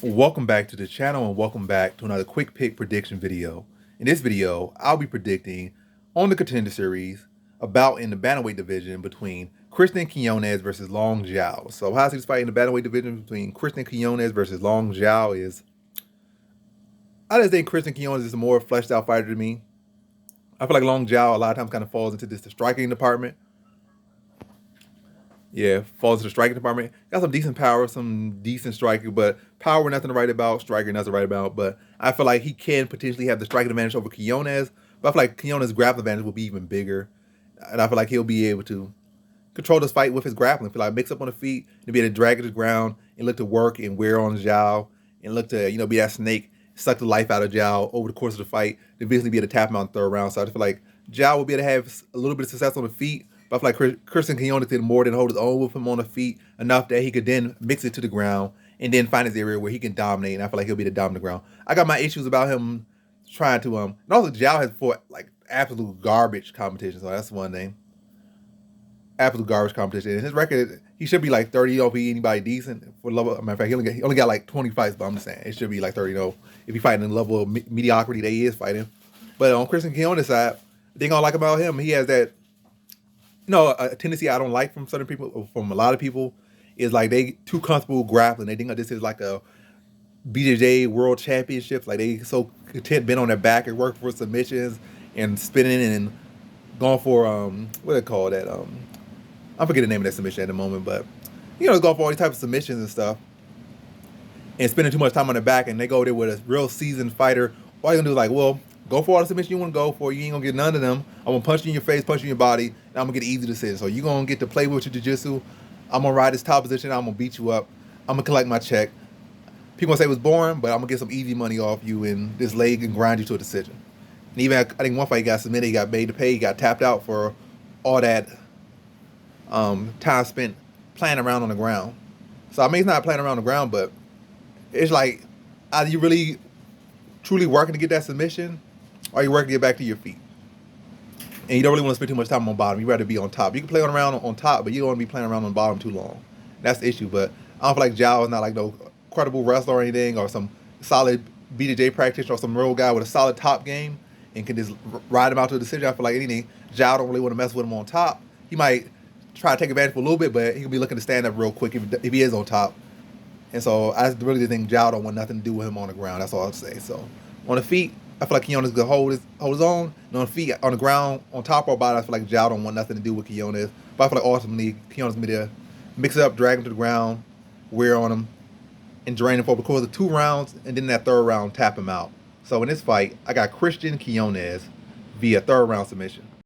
Welcome back to the channel and welcome back to another quick pick prediction video. In this video, I'll be predicting on the Contender Series about in the bantamweight division between Quinonez versus Long Xiao. So how I see this fight in the bantamweight division between Quinonez versus Long Xiao is, I just think Quinonez is a more fleshed out fighter to me. I feel like Long Xiao a lot of times kind of falls into the striking department. Yeah, falls to the striking department. Got some decent power, some decent striking, but power nothing to write about, striker nothing to write about. But I feel like he can potentially have the striking advantage over Quinonez. But I feel like Quinonez's grappling advantage will be even bigger. And I feel like he'll be able to control this fight with his grappling. Feel like mix up on the feet and be able to drag it to the ground and look to work and wear on Xiao and look to, be that snake, suck the life out of Xiao over the course of the fight, to eventually be able to tap him out in the third round. So I feel like Xiao will be able to have a little bit of success on the feet. But I feel like Quinonez did more than hold his own with him on the feet enough that he could then mix it to the ground and then find his area where he can dominate. And I feel like he'll be the dominant ground. I got my issues about him trying to and also Xiao has fought like absolute garbage competition, so that's one thing. Absolute garbage competition. And his record, he should be like 30-0 if he anybody decent. For level, matter of fact, he only got like 20 fights, but I'm just saying it should be like 30-0 if he fighting the level of mediocrity that he is fighting. But on Quinonez's side, the thing I like about him, he has that, a tendency I don't like from certain people, from a lot of people, is like they too comfortable grappling. They think this is like a BJJ World Championships. Like they so content being on their back and working for submissions and spinning and going for what do they call that? I forget the name of that submission at the moment, but going for all these types of submissions and stuff, and spending too much time on their back. And they go there with a real seasoned fighter. All you gonna do is like, well, go for all the submissions you want to go for. You ain't gonna get none of them. I'm gonna punch you in your face, punch you in your body, and I'm gonna get an easy decision. So you gonna get to play with your jiu-jitsu. I'm gonna ride this top position. I'm gonna beat you up. I'm gonna collect my check. People gonna say it was boring, but I'm gonna get some easy money off you in this leg and grind you to a decision. And even I think one fight he got submitted, he got made to pay, he got tapped out for all that time spent playing around on the ground. So I mean, he's not playing around on the ground, but it's like, are you really truly working to get that submission, or are you working to get back to your feet? And you don't really want to spend too much time on bottom. You rather be on top. You can play around on top, but you don't want to be playing around on the bottom too long. That's the issue. But I don't feel like Xiao is not like no credible wrestler or anything, or some solid BJJ practitioner, or some real guy with a solid top game and can just ride him out to a decision. I feel like anything, Xiao don't really want to mess with him on top. He might try to take advantage for a little bit, but he'll be looking to stand up real quick if he is on top. And so I really think Xiao don't want nothing to do with him on the ground. That's all I'll say. So on the feet, I feel like Quinonez can hold his own. And on the feet, on the ground, on top or bottom, I feel like Xiao don't want nothing to do with Quinonez. But I feel like ultimately Quinonez will be there, mix it up, drag him to the ground, wear on him, and drain him for the course of 2 rounds, and then that 3rd round tap him out. So in this fight, I got Quinonez via 3rd round submission.